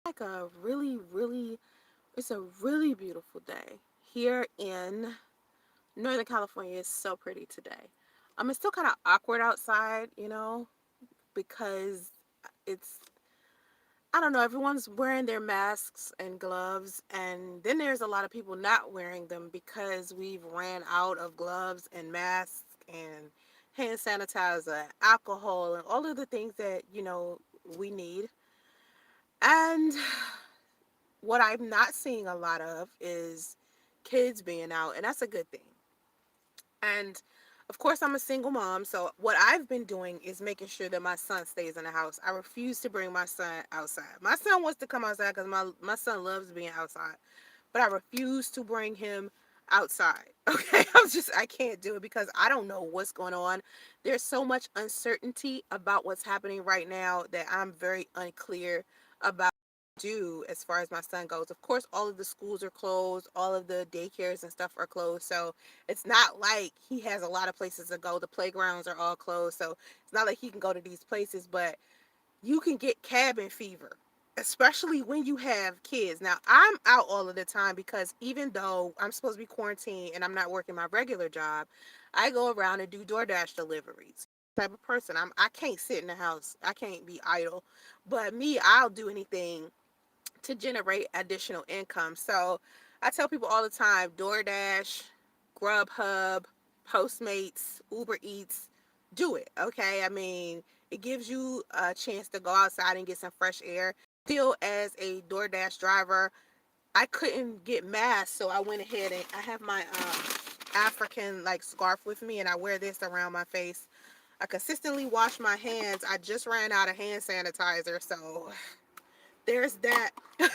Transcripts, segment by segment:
Like a it's a really beautiful day here in Northern California. It's so pretty today. It's still kind of awkward outside, because it's, I don't know, everyone's wearing their masks and gloves, and then there's a lot of people not wearing them because we've ran out of gloves and masks and hand sanitizer, alcohol, and all of the things that, we need. And what I'm not seeing a lot of is kids being out, and that's a good thing. And of course, I'm a single mom, so what I've been doing is making sure that my son stays in the house. I refuse to bring my son outside. My son wants to come outside because my son loves being outside, but I refuse to bring him outside. Okay, I can't do it because I don't know what's going on. There's so much uncertainty about what's happening right now that I'm very unclear about do as far as my son goes. Of course, all of the schools are closed, all of the daycares and stuff are closed. So it's not like he has a lot of places to go. The playgrounds are all closed. So it's not like he can go to these places, but you can get cabin fever, especially when you have kids. Now, I'm out all of the time because even though I'm supposed to be quarantined and I'm not working my regular job, I go around and do DoorDash deliveries. Type of person. I can't sit in the house. I can't be idle. But me, I'll do anything to generate additional income. So I tell people all the time, DoorDash, Grubhub, Postmates, Uber Eats, do it. Okay. I mean, it gives you a chance to go outside and get some fresh air. Still, as a DoorDash driver, I couldn't get masks, so I went ahead and I have my African like scarf with me, and I wear this around my face. I consistently wash my hands. I just ran out of hand sanitizer, so there's that. I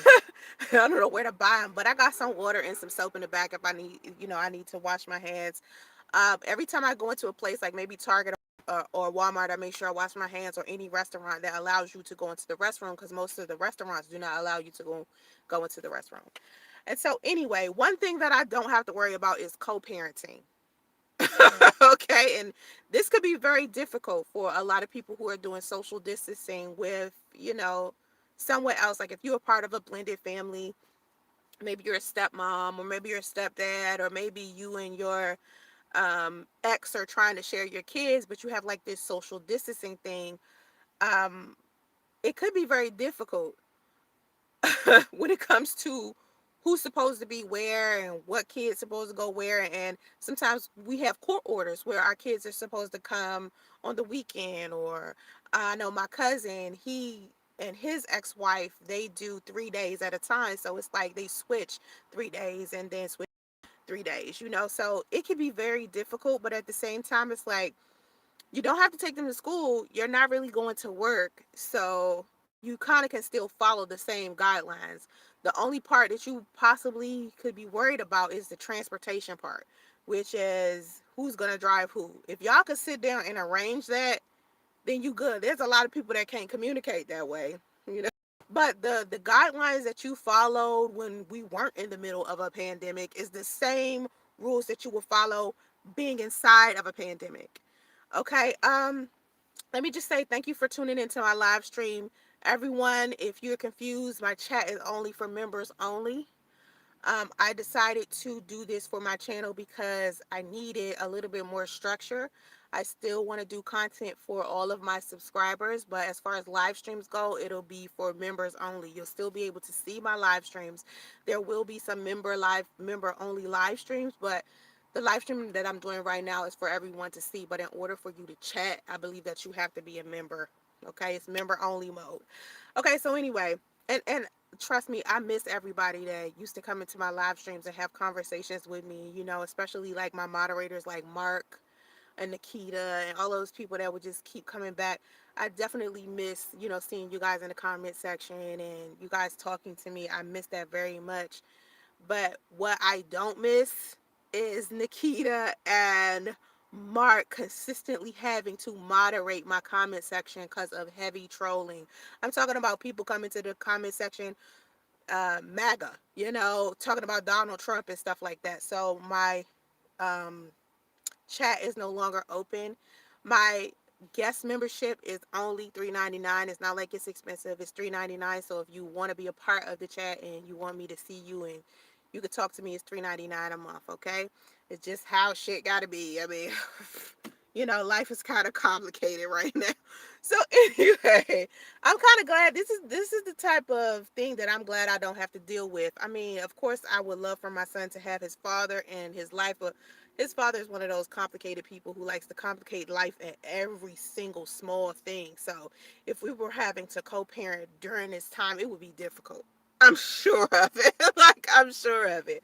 don't know where to buy them, but I got some water and some soap in the back if I need, I need to wash my hands. Every time I go into a place like maybe Target or Walmart, I make sure I wash my hands, or any restaurant that allows you to go into the restroom, because most of the restaurants do not allow you to go into the restroom. And so anyway, one thing that I don't have to worry about is co-parenting. Okay, and this could be very difficult for a lot of people who are doing social distancing with, somewhere else. Like if you're a part of a blended family, maybe you're a stepmom, or maybe you're a stepdad, or maybe you and your ex are trying to share your kids, but you have like this social distancing thing. um it could be very difficult when it comes to who's supposed to be where and what kids supposed to go where. And sometimes we have court orders where our kids are supposed to come on the weekend. Or I know my cousin, he and his ex-wife, they do 3 days at a time, so it's like they switch 3 days and then switch 3 days, so it can be very difficult. But at the same time, it's like you don't have to take them to school. You're not really going to work. So you kind of can still follow the same guidelines. The only part that you possibly could be worried about is the transportation part, which is who's going to drive who. If y'all could sit down and arrange that, then you good. There's a lot of people that can't communicate that way, you know. But the guidelines that you followed when we weren't in the middle of a pandemic is the same rules that you will follow being inside of a pandemic. Okay. Let me just say thank you for tuning into my live stream. Everyone, if you're confused, my chat is only for members only. I decided to do this for my channel because I needed a little bit more structure. I still want to do content for all of my subscribers, but as far as live streams go, it'll be for members only. You'll still be able to see my live streams. There will be some member only live streams, but the live stream that I'm doing right now is for everyone to see. But in order for you to chat, I believe that you have to be a member. Okay, it's member only mode. Okay, so anyway, and trust me, I miss everybody that used to come into my live streams and have conversations with me, especially like my moderators like Mark and Nikita and all those people that would just keep coming back. I definitely miss, seeing you guys in the comment section and you guys talking to me. I miss that very much. But what I don't miss is Nikita and Mark consistently having to moderate my comment section because of heavy trolling. I'm talking about people coming to the comment section, MAGA, talking about Donald Trump and stuff like that. So my um, chat is no longer open. My Guest membership is only $3.99. It's not like it's expensive. It's $3.99. So if you want to be a part of the chat and you want me to see you and you could talk to me, it's $3.99 a month. Okay, it's just how shit gotta be. I mean, life is kind of complicated right now. So anyway, I'm kind of glad this is the type of thing that I'm glad I don't have to deal with. I mean, of course, I would love for my son to have his father and his life, but his father is one of those complicated people who likes to complicate life at every single small thing. So if we were having to co-parent during this time, it would be difficult. I'm sure of it. Like, I'm sure of it.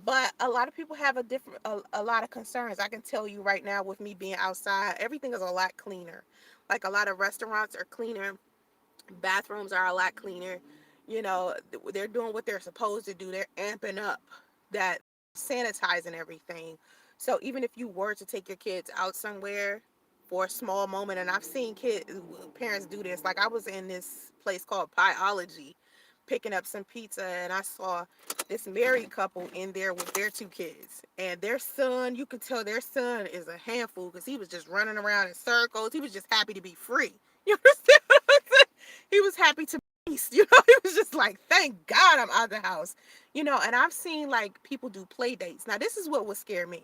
But a lot of people have a lot of concerns. I can tell you right now, with me being outside, everything is a lot cleaner. Like, a lot of restaurants are cleaner, bathrooms are a lot cleaner. They're doing what they're supposed to do. They're amping up that sanitizing everything. So even if you were to take your kids out somewhere for a small moment, and I've seen parents do this. Like, I was in this place called Pieology picking up some pizza, and I saw this married couple in there with their two kids, and their son, you could tell their son is a handful because he was just running around in circles. He was just happy to be free. You understand what I'm saying? He was happy to peace. He was just like, thank God I'm out of the house. And I've seen like people do play dates. Now, this is what would scare me.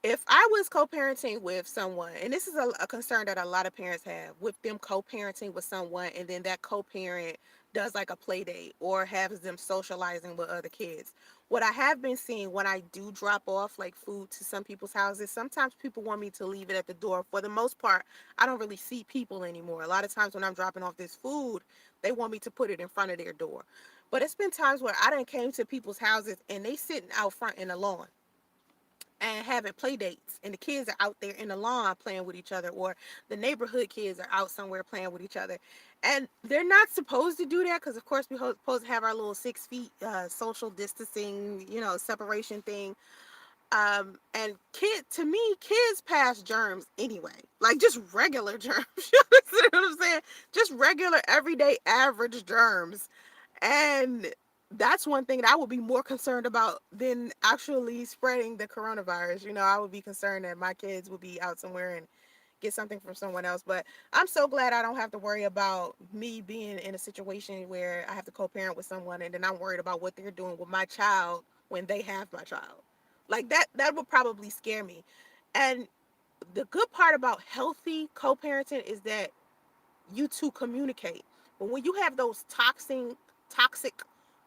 If I was co-parenting with someone, and this is a concern that a lot of parents have, with them co-parenting with someone, and then that co-parent does like a play date or has them socializing with other kids. What I have been seeing when I do drop off like food to some people's houses, sometimes people want me to leave it at the door. For the most part, I don't really see people anymore. A lot of times when I'm dropping off this food, they want me to put it in front of their door. But it's been times where I done came to people's houses and they sitting out front in the lawn and having play dates, and the kids are out there in the lawn playing with each other, or the neighborhood kids are out somewhere playing with each other, and they're not supposed to do that because of course we're supposed to have our little 6 feet social distancing separation thing. And to me, kids pass germs anyway, like just regular germs. You understand what I'm saying? Just regular everyday average germs. And that's one thing that I would be more concerned about than actually spreading the coronavirus. I would be concerned that my kids would be out somewhere and get something from someone else. But I'm so glad I don't have to worry about me being in a situation where I have to co-parent with someone and then I'm worried about what they're doing with my child when they have my child. Like, that would probably scare me. And the good part about healthy co-parenting is that you two communicate. But when you have those toxic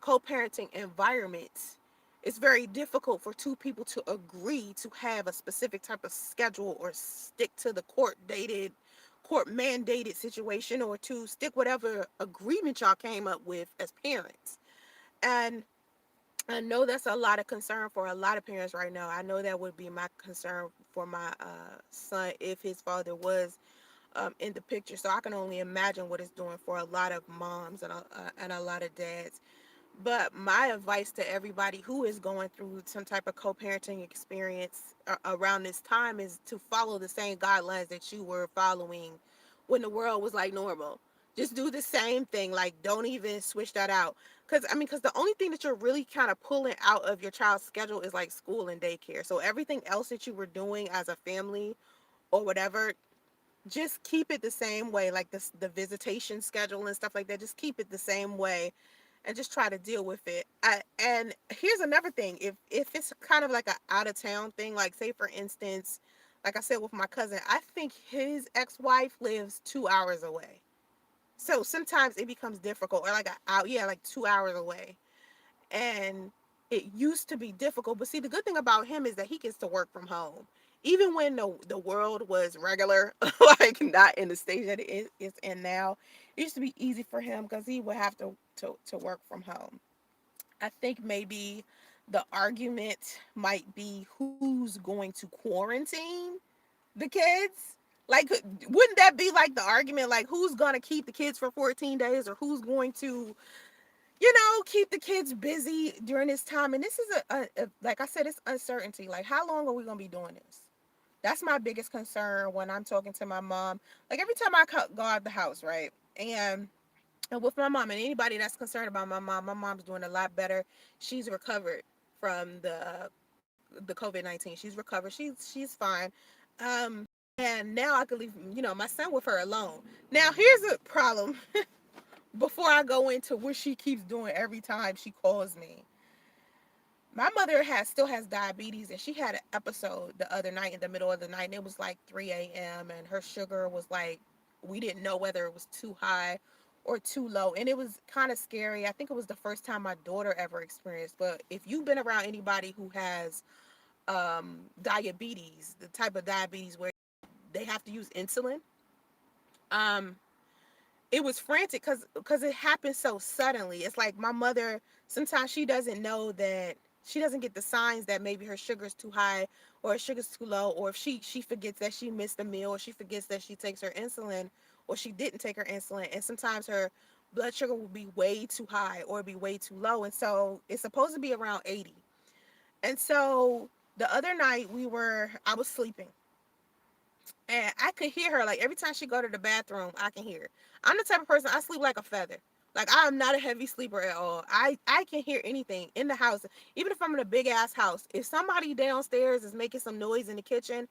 co-parenting environments, it's very difficult for two people to agree to have a specific type of schedule or stick to the court mandated situation, or to stick whatever agreement y'all came up with as parents. And I know that's a lot of concern for a lot of parents right now. I know that would be my concern for my son if his father was in the picture. So I can only imagine what it's doing for a lot of moms and a lot of dads. But my advice to everybody who is going through some type of co-parenting experience around this time is to follow the same guidelines that you were following when the world was like normal. Just do the same thing. Like, don't even switch that out. Because the only thing that you're really kind of pulling out of your child's schedule is like school and daycare. So everything else that you were doing as a family or whatever, just keep it the same way, like the visitation schedule and stuff like that. Just keep it the same way and just try to deal with it. And here's another thing. If it's kind of like a out of town thing, like say for instance, like I said with my cousin, I think his ex-wife lives 2 hours away. So sometimes it becomes difficult, or like like 2 hours away. And it used to be difficult, but see, the good thing about him is that he gets to work from home. Even when the world was regular, like not in the stage that is in now, it used to be easy for him because he would have to work from home. I think maybe the argument might be who's going to quarantine the kids. Like, wouldn't that be like the argument? Like, who's gonna keep the kids for 14 days, or who's going to keep the kids busy during this time? And this is like I said, it's uncertainty. Like, how long are we gonna be doing this? That's my biggest concern when I'm talking to my mom. Like, every time I go out the house, right? And with my mom, and anybody that's concerned about my mom's doing a lot better. She's recovered from the COVID-19. She's recovered. She's fine. And now I could leave, my son with her alone. Now, here's a problem before I go into what she keeps doing every time she calls me. My mother still has diabetes, and she had an episode the other night in the middle of the night, and it was like 3 a.m., and her sugar was like, we didn't know whether it was too high or too low, and it was kind of scary. I think it was the first time my daughter ever experienced. But if you've been around anybody who has diabetes, the type of diabetes where they have to use insulin, um, it was frantic because it happened so suddenly. It's like my mother, sometimes she doesn't know that, she doesn't get the signs that maybe her sugar's too high or her sugar's too low, or if she forgets that she missed a meal, or she forgets that she takes her insulin, or she didn't take her insulin, and sometimes her blood sugar will be way too high or be way too low, and so it's supposed to be around 80. And so the other night I was sleeping, and I could hear her. Like, every time she go to the bathroom, I can hear it. I'm the type of person, I sleep like a feather. Like, I am not a heavy sleeper at all. I can hear anything in the house, even if I'm in a big ass house. If somebody downstairs is making some noise in the kitchen,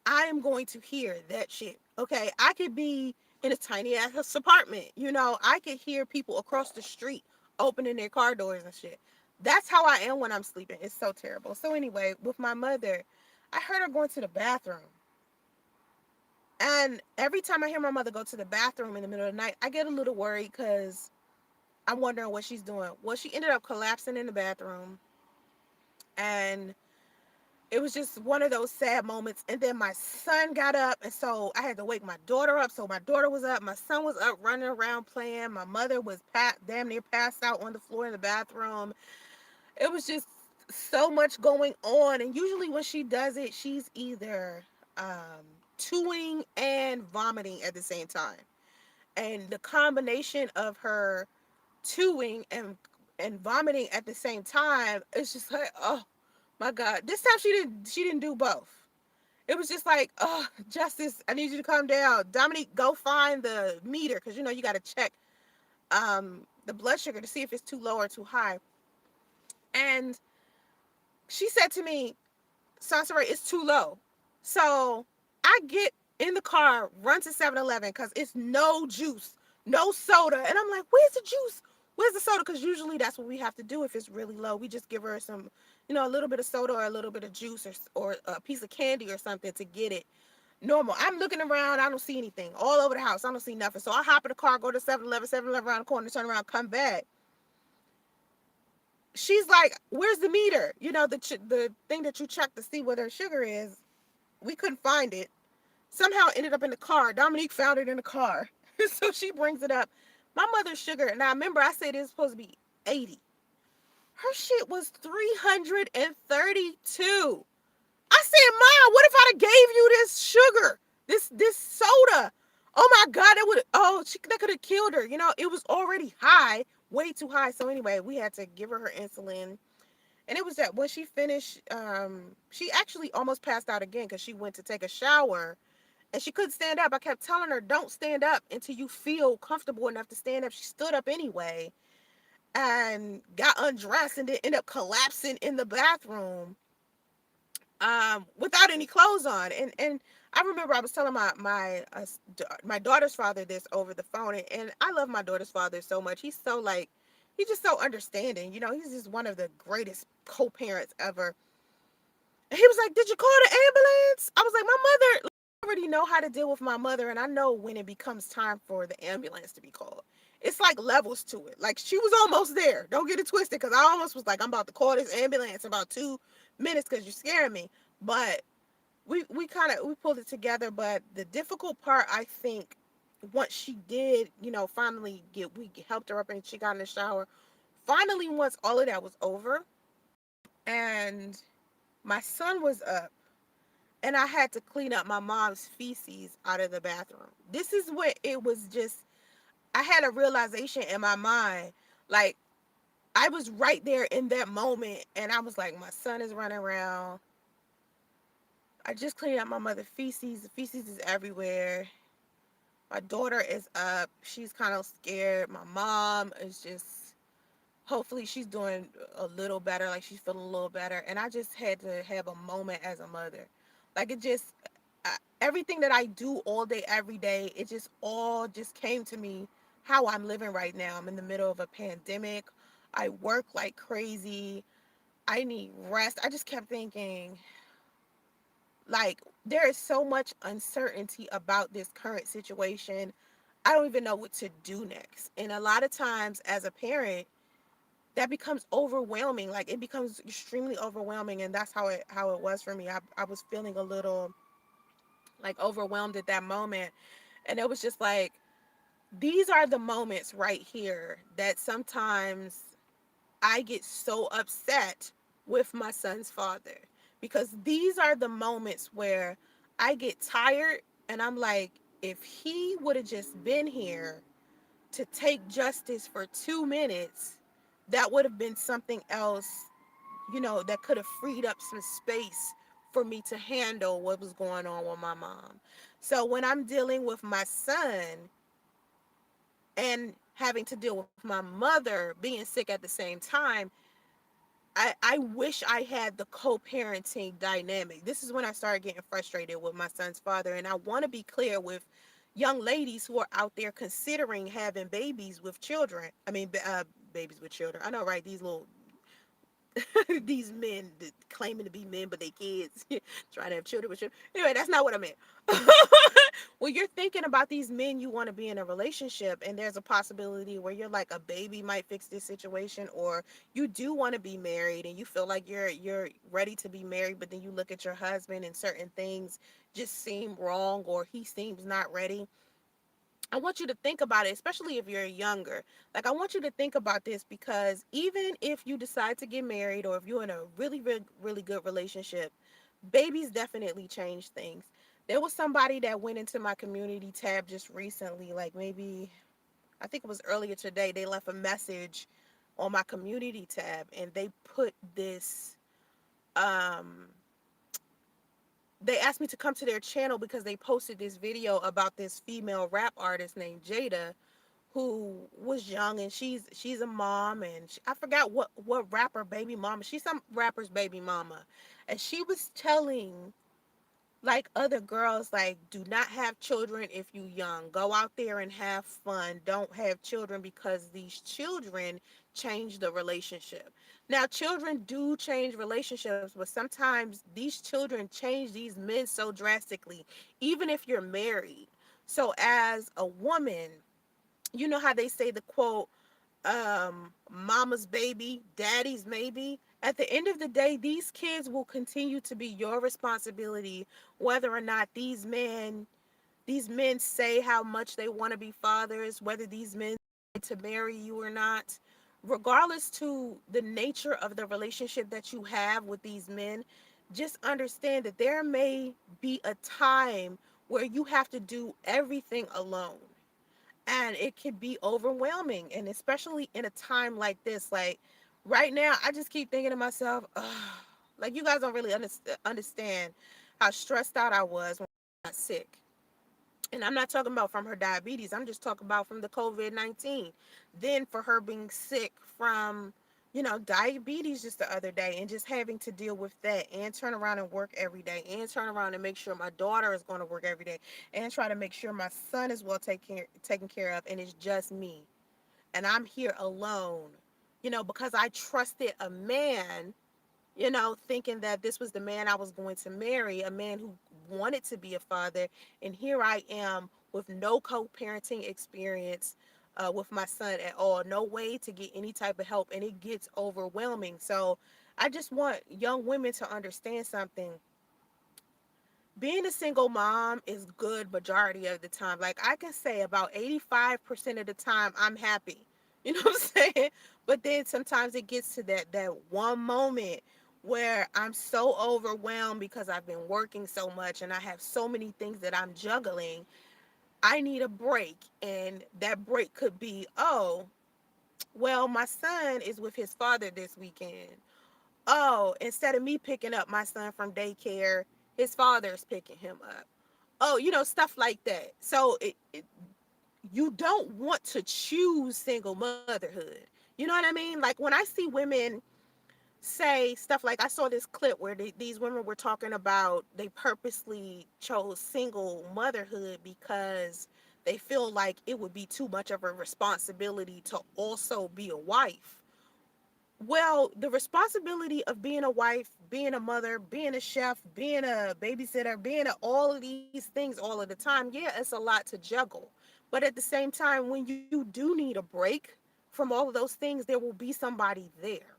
I am going to hear that shit. Okay, I could be in a tiny ass apartment. I could hear people across the street opening their car doors and shit. That's how I am when I'm sleeping. It's so terrible. So anyway, with my mother, I heard her going to the bathroom. And every time I hear my mother go to the bathroom in the middle of the night, I get a little worried because I'm wondering what she's doing. Well, she ended up collapsing in the bathroom. And it was just one of those sad moments. And then my son got up. And so I had to wake my daughter up. So my daughter was up. My son was up running around playing. My mother was damn near passed out on the floor in the bathroom. It was just so much going on. And usually when she does it, she's either chewing and vomiting at the same time. And the combination of her chewing and vomiting at the same time, it's just like, oh my god. This time she didn't do both. It was just like, oh, Justice, I need you to calm down. Dominique, go find the meter, because you got to check the blood sugar to see if it's too low or too high. And she said to me, Soncerae, it's too low. So I get in the car, run to 7-Eleven because it's no juice, no soda. And I'm like, where's the juice? Where's the soda? Because usually that's what we have to do if it's really low. We just give her some, a little bit of soda or a little bit of juice, or a piece of candy or something to get it normal. I'm looking around. I don't see anything. All over the house. I don't see nothing. So I hop in the car, go to 7-Eleven, 7-Eleven around the corner, turn around, come back. She's like, where's the meter? The thing that you check to see what her sugar is. We couldn't find it. Somehow it ended up in the car. Dominique found it in the car. So she brings it up. My mother's sugar, and I remember I said it was supposed to be 80. Her shit was 332. I said, Mom, what if I'd have gave you this sugar? This soda? Oh my God, that could have killed her. It was already high, way too high. So anyway, we had to give her insulin. And it was that when she finished, she actually almost passed out again because she went to take a shower and she couldn't stand up. I kept telling her, don't stand up until you feel comfortable enough to stand up. She stood up anyway and got undressed and then ended up collapsing in the bathroom without any clothes on. And I remember I was telling my daughter's father this over the phone, and I love my daughter's father so much. He's just so understanding. He's just one of the greatest co-parents ever. And he was like, did you call the ambulance? I was like, my mother, I already know how to deal with my mother, and I know when it becomes time for the ambulance to be called. It's like levels to it. Like, she was almost there. Don't get it twisted, because I almost was like, I'm about to call this ambulance in about 2 minutes because you're scaring me. But we pulled it together. But the difficult part, I think, once she did, finally we helped her up and she got in the shower. Finally, once all of that was over and my son was up, and I had to clean up my mom's feces out of the bathroom. This is what it was. Just, I had a realization in my mind. Like, I was right there in that moment, and I was like, my son is running around. I just cleaned up my mother's feces. The feces is everywhere. My daughter is up. She's kind of scared. My mom is just, hopefully she's doing a little better. Like, she's feeling a little better. And I just had to have a moment as a mother. Like, it just, everything that I do all day, every day, it just all just came to me how I'm living right now. I'm in the middle of a pandemic. I work like crazy. I need rest. I just kept thinking, like, there is so much uncertainty about this current situation. I don't even know what to do next. And a lot of times as a parent, that becomes overwhelming. Like, it becomes extremely overwhelming. And that's how it was for me. I was feeling a little like overwhelmed at that moment. And it was just like, these are the moments right here that sometimes I get so upset with my son's father, because these are the moments where I get tired and I'm like, if he would have just been here to take justice for 2 minutes, that would have been something else, that could have freed up some space for me to handle what was going on with my mom. So when I'm dealing with my son and having to deal with my mother being sick at the same time, I wish I had the co-parenting dynamic. This is when I started getting frustrated with my son's father. And I want to be clear with young ladies who are out there considering having babies with children. I mean, babies with children. I know, right? These little these men that claiming to be men but they kids trying to have children with children. Anyway, that's not what I meant. Well, you're thinking about these men you want to be in a relationship, and there's a possibility where you're like, a baby might fix this situation, or you do want to be married and you feel like you're ready to be married, but then you look at your husband and certain things just seem wrong, or he seems not ready. I want you to think about it, especially if you're younger. Like, I want you to think about this, because even if you decide to get married, or if you're in a really, really, really good relationship, babies definitely change things. There was somebody that went into my community tab just recently, like maybe, I think it was earlier today. They left a message on my community tab, and they put this, um, they asked me to come to their channel because they posted this video about this female rap artist named Jada, who was young, and she's a mom, and I forgot what rapper baby mama. She's some rapper's baby mama, and she was telling, like, other girls, like, do not have children if you young. Go out there and have fun. Don't have children, because these children change the relationship. Now, children do change relationships, but sometimes these children change these men so drastically, even if you're married. So as a woman, you know how they say the quote, mama's baby, daddy's maybe. At the end of the day, these kids will continue to be your responsibility, whether or not these men say how much they want to be fathers, whether these men to marry you or not. Regardless to the nature of the relationship that you have with these men, just understand that there may be a time where you have to do everything alone, and it can be overwhelming, and especially in a time like this. Like, right now, I just keep thinking to myself, ugh, like, you guys don't really understand how stressed out I was when I got sick. And I'm not talking about from her diabetes, I'm just talking about from the COVID-19. Then for her being sick from, diabetes just the other day, and just having to deal with that, and turn around and work every day, and turn around and make sure my daughter is going to work every day, and try to make sure my son is well taken care of, and it's just me. And I'm here alone, because I trusted a man, thinking that this was the man I was going to marry, a man who wanted to be a father. And here I am with no co parenting experience with my son at all, no way to get any type of help, and it gets overwhelming. So I just want young women to understand something. Being a single mom is good majority of the time. Like, I can say about 85% of the time I'm happy. You know what I'm saying? But then sometimes it gets to that one moment where I'm so overwhelmed because I've been working so much and I have so many things that I'm juggling. I need a break. And that break could be, oh, well, my son is with his father this weekend. Oh, instead of me picking up my son from daycare, his father is picking him up. Oh, stuff like that. So you don't want to choose single motherhood. You know what I mean? Like, when I see women say stuff like, I saw this clip where these women were talking about they purposely chose single motherhood because they feel like it would be too much of a responsibility to also be a wife. Well, the responsibility of being a wife, being a mother, being a chef, being a babysitter, being all of these things all of the time, yeah, it's a lot to juggle. But at the same time, when you do need a break from all of those things, there will be somebody there.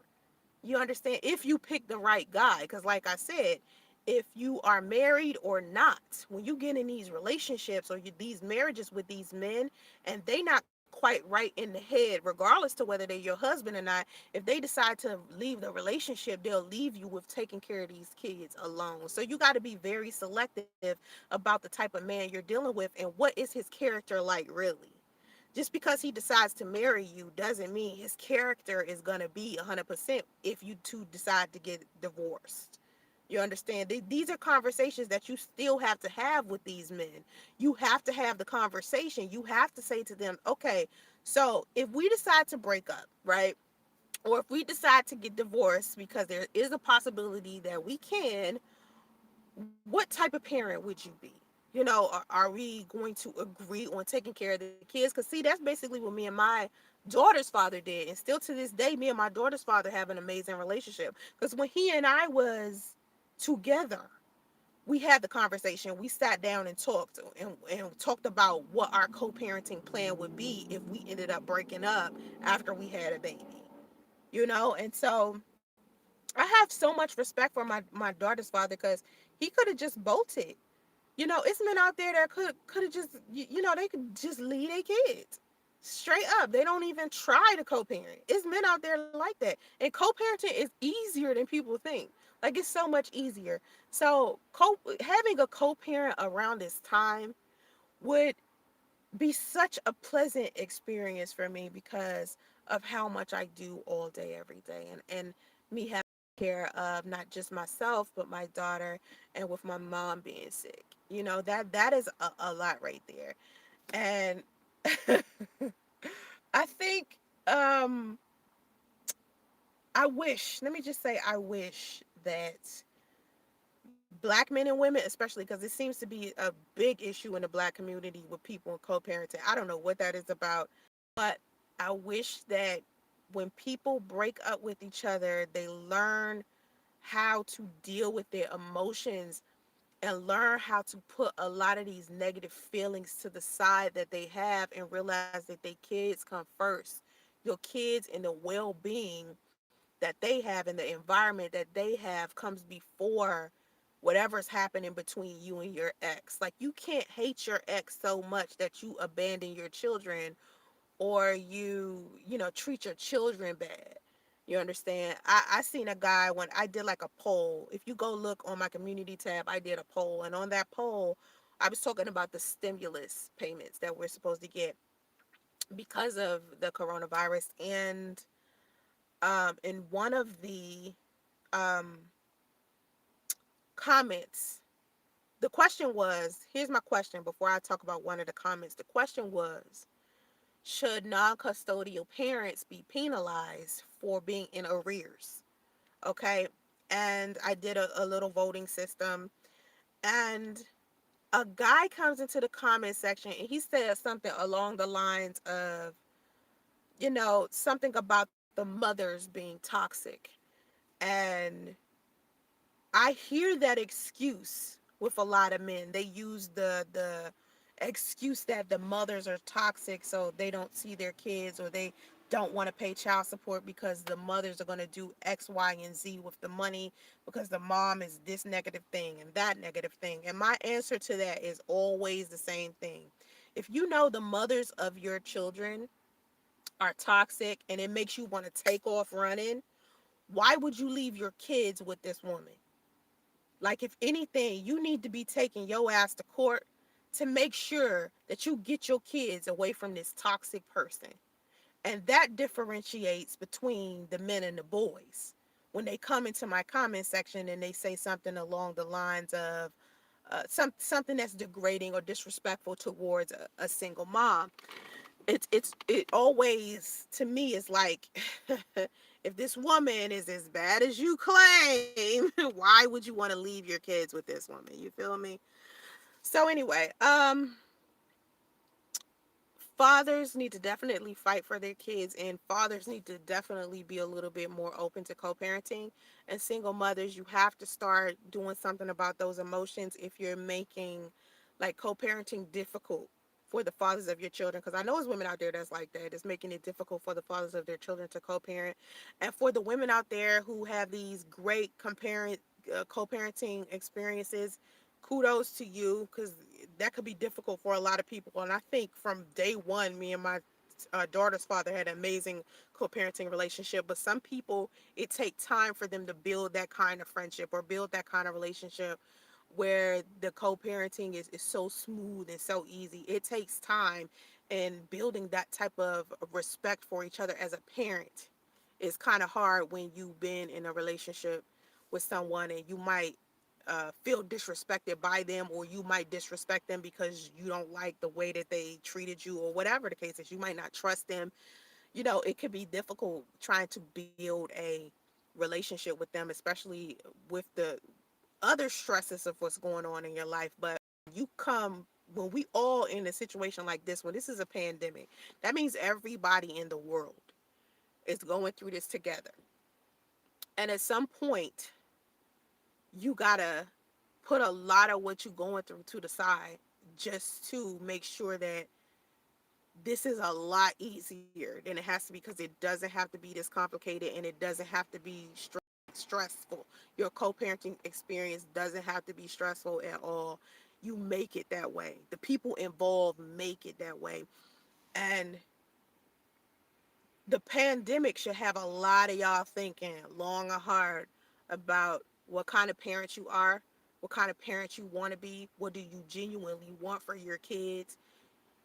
You understand? If you pick the right guy. Because, like I said, if you are married or not, when you get in these relationships or these marriages with these men and they not quite right in the head, regardless to whether they're your husband or not, if they decide to leave the relationship, they'll leave you with taking care of these kids alone. So you got to be very selective about the type of man you're dealing with and what is his character like, really. Just because he decides to marry you doesn't mean his character is going to be 100% if you two decide to get divorced. You understand? These are conversations that you still have to have with these men. You have to have the conversation. You have to say to them, okay, so if we decide to break up, right? Or if we decide to get divorced, because there is a possibility that we can, what type of parent would you be? You know, are we going to agree on taking care of the kids? Because, see, that's basically what me and my daughter's father did. And still to this day, me and my daughter's father have an amazing relationship. Because when he and I was together, we had the conversation. We sat down and talked and talked about what our co-parenting plan would be if we ended up breaking up after we had a baby. You know, and so I have so much respect for my daughter's father because he could have just bolted. You know, it's men out there that could have just, you know, they could just leave their kids straight up. They don't even try to co-parent. It's men out there like that, and co-parenting is easier than people think. Like, it's so much easier. So having a co-parent around this time would be such a pleasant experience for me because of how much I do all day, every day, and me having to take care of not just myself but my daughter, and with my mom being sick. You know, that is a lot right there. And I think um I wish, let me just say, I wish that black men and women, especially because it seems to be a big issue in the black community with people in co-parenting. I don't know what that is about, but I wish that when people break up with each other, they learn how to deal with their emotions and learn how to put a lot of these negative feelings to the side that they have and realize that their kids come first. Your kids and the well-being that they have and the environment that they have comes before whatever's happening between you and your ex. Like, you can't hate your ex so much that you abandon your children, or you know, treat your children bad. You understand? I seen a guy when I did like a poll. If you go look on my community tab, I did a poll, and on that poll I was talking about the stimulus payments that we're supposed to get because of the coronavirus. And in one of the um comments, the question was, here's my question before I talk about one of the comments. The question was, should non-custodial parents be penalized for being in arrears? Okay. And I did a little voting system, and a guy comes into the comment section and he says something along the lines of, you know, something about the mothers being toxic. And I hear that excuse with a lot of men. They use the excuse that the mothers are toxic, so they don't see their kids, or they don't want to pay child support because the mothers are going to do X, Y, and Z with the money because the mom is this negative thing and that negative thing. And my answer to that is always the same thing. If you know the mothers of your children are toxic and it makes you want to take off running, why would you leave your kids with this woman? Like, if anything, you need to be taking your ass to court to make sure that you get your kids away from this toxic person. And that differentiates between the men and the boys. When they come into my comment section and they say something along the lines of something that's degrading or disrespectful towards a single mom, it always, to me, is like, if this woman is as bad as you claim, why would you want to leave your kids with this woman? You feel me? So anyway, fathers need to definitely fight for their kids, and fathers need to definitely be a little bit more open to co-parenting. And single mothers, you have to start doing something about those emotions if you're making like co-parenting difficult for the fathers of your children, because I know there's women out there that's like that, it's making it difficult for the fathers of their children to co-parent. And for the women out there who have these great co-parenting experiences, kudos to you, because that could be difficult for a lot of people. And I think from day one, me and my daughter's father had an amazing co-parenting relationship. But some people, it takes time for them to build that kind of friendship or build that kind of relationship where the co-parenting is so smooth and so easy. It takes time, and building that type of respect for each other as a parent is kind of hard when you've been in a relationship with someone and you might feel disrespected by them, or you might disrespect them because you don't like the way that they treated you, or whatever the case is. You might not trust them. It could be difficult trying to build a relationship with them, especially with the other stresses of what's going on in your life. But you come when we all in a situation like this, when this is a pandemic, that means everybody in the world is going through this together. And at some point, you gotta put a lot of what you're going through to the side just to make sure that this is a lot easier than it has to be, because it doesn't have to be this complicated, and it doesn't have to be stressful. Your co-parenting experience doesn't have to be stressful at all. You make it that way. The people involved make it that way. And the pandemic should have a lot of y'all thinking long and hard about what kind of parent you are, what kind of parent you want to be, what do you genuinely want for your kids,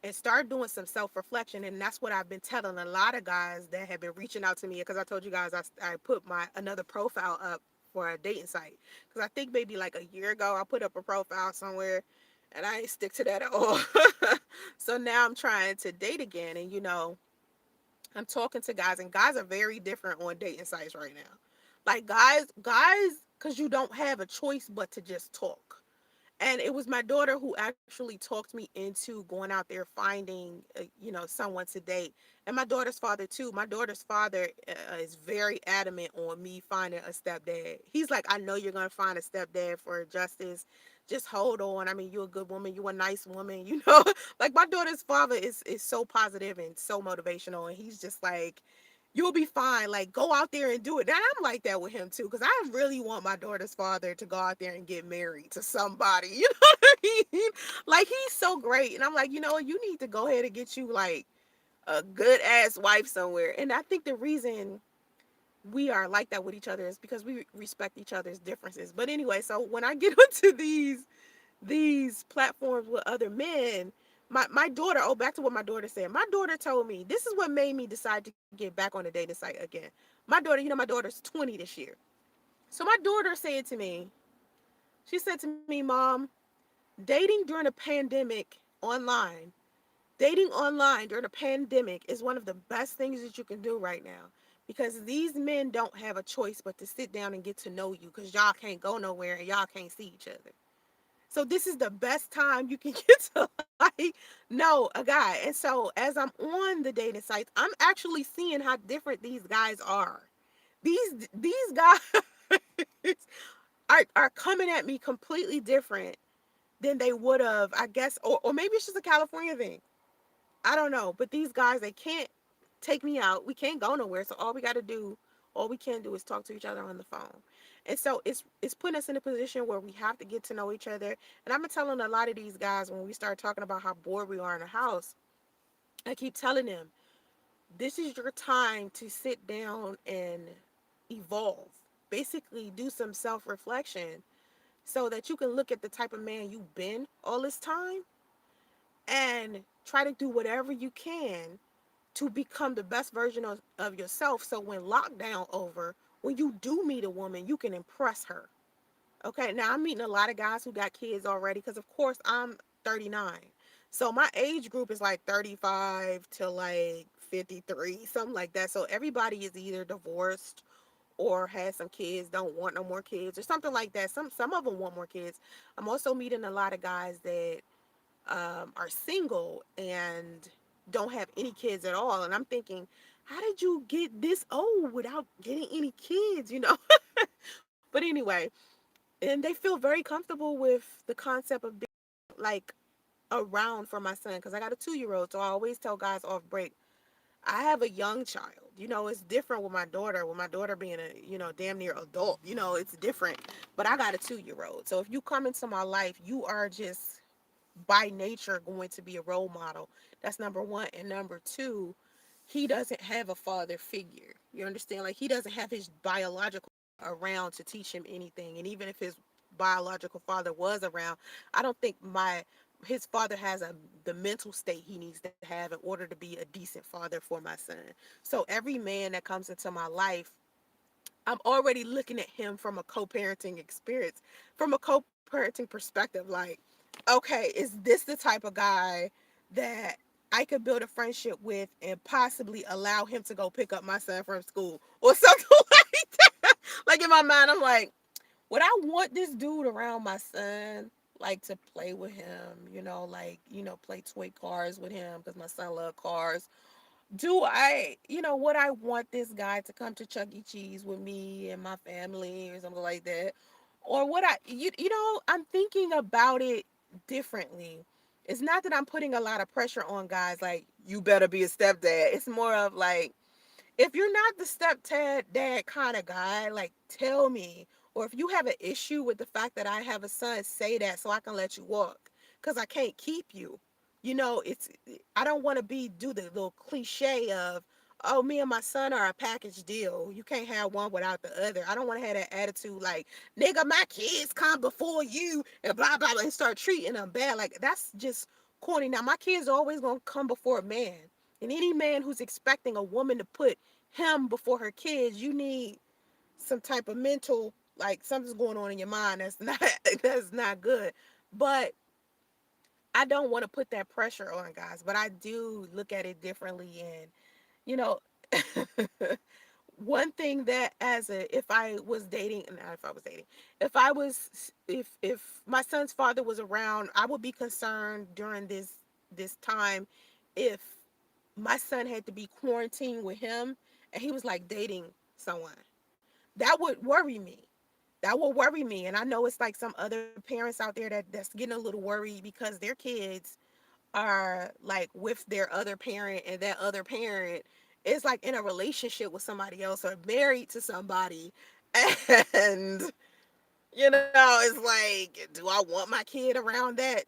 and start doing some self-reflection. And that's what I've been telling a lot of guys that have been reaching out to me, because I told you guys I put my another profile up for a dating site, because I think maybe like a year ago I put up a profile somewhere and I ain't stick to that at all. So now I'm trying to date again, and I'm talking to guys, and guys are very different on dating sites right now. Like guys, because you don't have a choice but to just talk. And it was my daughter who actually talked me into going out there finding, someone to date. And my daughter's father too. My daughter's father is very adamant on me finding a stepdad. He's like, I know you're gonna find a stepdad for Justice. Just hold on. I mean, you're a good woman. You're a nice woman. Like my daughter's father is so positive and so motivational, and he's just like, you'll be fine. Like, go out there and do it. And I'm like that with him too, because I really want my daughter's father to go out there and get married to somebody. You know what I mean? Like, he's so great. And I'm like, you need to go ahead and get you like a good ass wife somewhere. And I think the reason we are like that with each other is because we respect each other's differences. But anyway, so when I get onto these platforms with other men, my daughter, oh, back to what my daughter said. My daughter told me, this is what made me decide to get back on the dating site again. My daughter, my daughter's 20 this year. So my daughter said to me, she said to me, Mom, dating during a pandemic online, dating online during a pandemic is one of the best things that you can do right now, because these men don't have a choice but to sit down and get to know you, because y'all can't go nowhere and y'all can't see each other. So this is the best time you can get to like know a guy. And so as I'm on the dating sites, I'm actually seeing how different these guys are. These guys are coming at me completely different than they would have, I guess, or maybe it's just a California thing. I don't know. But these guys, they can't take me out. We can't go nowhere. So all we can do is talk to each other on the phone. And so it's putting us in a position where we have to get to know each other. And I'm telling a lot of these guys, when we start talking about how bored we are in the house, I keep telling them, this is your time to sit down and evolve. Basically do some self-reflection so that you can look at the type of man you've been all this time and try to do whatever you can to become the best version of yourself, so when lockdown over, when you do meet a woman, you can impress her. Okay, now I'm meeting a lot of guys who got kids already, because of course I'm 39. So my age group is like 35 to like 53, something like that. So everybody is either divorced or has some kids, don't want no more kids or something like that. Some of them want more kids. I'm also meeting a lot of guys that are single and don't have any kids at all. And I'm thinking, how did you get this old without getting any kids, you know? But anyway, and they feel very comfortable with the concept of being like around for my son because I got a 2 year old. So I always tell guys off break, I have a young child. You know, it's different with my daughter. With my daughter being a, damn near adult, it's different. But I got a 2 year old. So if you come into my life, you are just by nature going to be a role model. That's number one. And number two, he doesn't have a father figure. You understand? Like, he doesn't have his biological around to teach him anything. And even if his biological father was around, I don't think his father has the mental state he needs to have in order to be a decent father for my son. So every man that comes into my life, I'm already looking at him from a co-parenting experience, from a co-parenting perspective. Like, okay, is this the type of guy that I could build a friendship with and possibly allow him to go pick up my son from school or something like that? Like, in my mind, I'm like, would I want this dude around my son? Like, to play with him, like, play toy cars with him because my son loves cars. Do I, would I want this guy to come to Chuck E. Cheese with me and my family or something like that? Or would I'm thinking about it differently. It's not that I'm putting a lot of pressure on guys like, you better be a stepdad. It's more of like, if you're not the stepdad dad kind of guy, like, tell me. Or if you have an issue with the fact that I have a son, say that so I can let you walk. Because I can't keep you. It's, I don't want to do the little cliche of, oh, me and my son are a package deal. You can't have one without the other. I don't want to have that attitude like, nigga, my kids come before you and blah, blah, blah, and start treating them bad. Like, that's just corny. Now, my kids are always going to come before a man. And any man who's expecting a woman to put him before her kids, you need some type of mental, like, something's going on in your mind that's not that's not good. But I don't want to put that pressure on guys, but I do look at it differently. And you know one thing that, as a if I was dating, not if I was dating, if my son's father was around, I would be concerned during this time if my son had to be quarantined with him and he was like dating someone. That would worry me. That will worry me. And I know it's like some other parents out there that's getting a little worried because their kids are like with their other parent, and that other parent is like in a relationship with somebody else or married to somebody. And it's like, do I want my kid around that,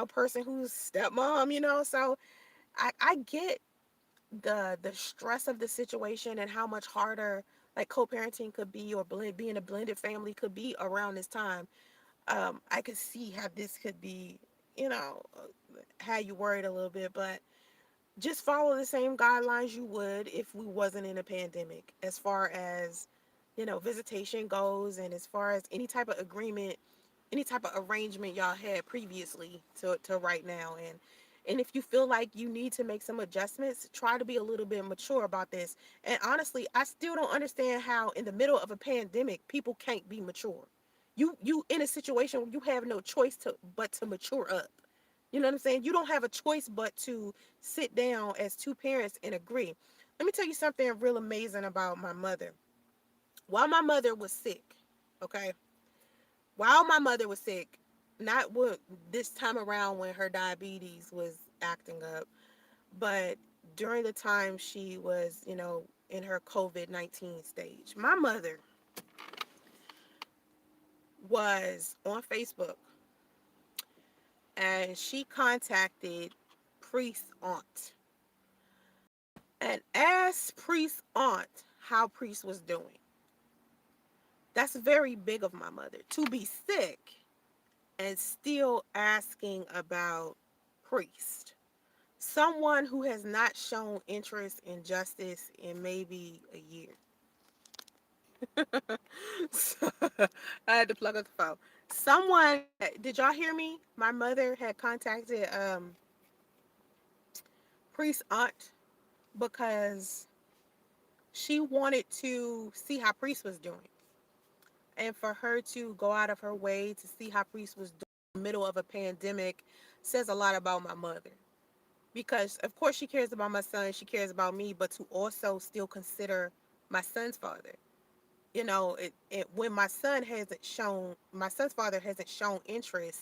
person who's stepmom, so I get the stress of the situation and how much harder like co-parenting could be, or being a blended family could be around this time. I could see how this could be, you know, how you worried a little bit, but just follow the same guidelines you would if we wasn't in a pandemic, as far as visitation goes, and as far as any type of agreement, any type of arrangement y'all had previously to right now. And if you feel like you need to make some adjustments, try to be a little bit mature about this. And honestly, I still don't understand how in the middle of a pandemic people can't be mature. You in a situation where you have no choice to mature up. You know what I'm saying? You don't have a choice but to sit down as two parents and agree. Let me tell you something real amazing about my mother. While my mother was sick, okay? While my mother was sick, not what this time around when her diabetes was acting up, but during the time she was, in her COVID-19 stage, my mother was on Facebook and she contacted priest aunt and asked priest aunt how priest was doing. That's very big of my mother to be sick and still asking about priest. Someone who has not shown interest in justice in maybe a year. So, I had to plug up the phone. Someone, did y'all hear me? My mother had contacted Priest's aunt because she wanted to see how Priest was doing. And for her to go out of her way to see how Priest was doing in the middle of a pandemic says a lot about my mother. Because, of course, she cares about my son, she cares about me, but to also still consider my son's father. When my son's father hasn't shown interest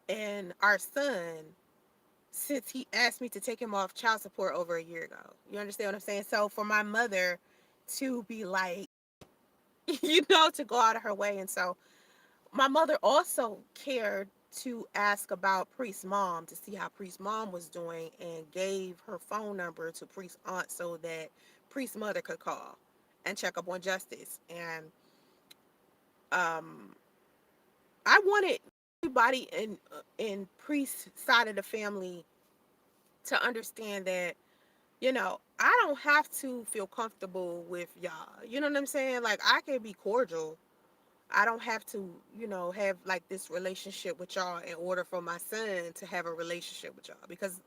in our son since he asked me to take him off child support over a year ago. You understand what I'm saying? So for my mother to be like, to go out of her way. And so my mother also cared to ask about Priest's mom to see how Priest's mom was doing and gave her phone number to Priest's aunt so that Priest's mother could call and check up on Justice. And um, I wanted everybody in Priest's side of the family to understand that I don't have to feel comfortable with y'all. You know what I'm saying? Like, I can be cordial. I don't have to, have like this relationship with y'all in order for my son to have a relationship with y'all because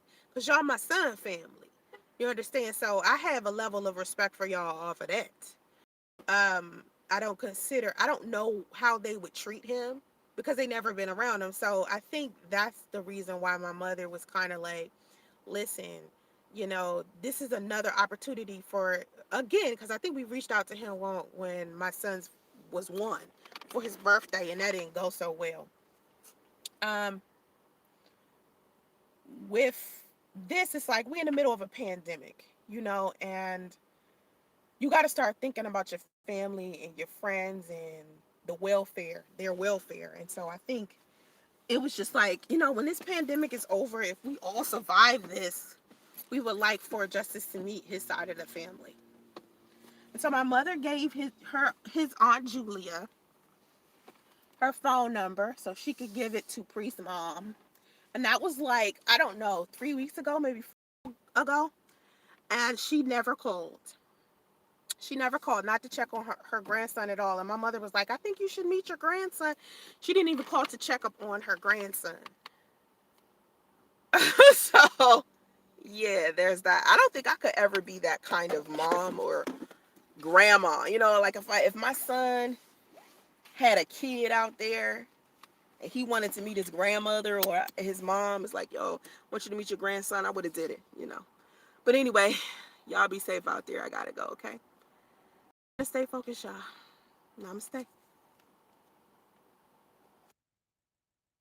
y'all my son family. You understand? So I have a level of respect for y'all off of that. I don't know how they would treat him because they never been around him. So I think that's the reason why my mother was kind of like, listen, this is another opportunity for, again, because I think we reached out to him when my son's was 1 for his birthday, and that didn't go so well. Um, with this, it's like we're in the middle of a pandemic, and you got to start thinking about your family and your friends and their welfare. And so I think it was just like, when this pandemic is over, if we all survive this, we would like for Justice to meet his side of the family. And so my mother gave his aunt Julia her phone number so she could give it to Priest's mom. And that was like, I don't know, 3 weeks ago, maybe 4 ago. And she never called. She never called, not to check on her grandson at all. And my mother was like, I think you should meet your grandson. She didn't even call to check up on her grandson. So, yeah, there's that. I don't think I could ever be that kind of mom or grandma. Like if my son had a kid out there and he wanted to meet his grandmother or his mom, it's like, yo, I want you to meet your grandson, I would have did it. But anyway, y'all be safe out there. I gotta go, okay? Stay focused, y'all. Namaste.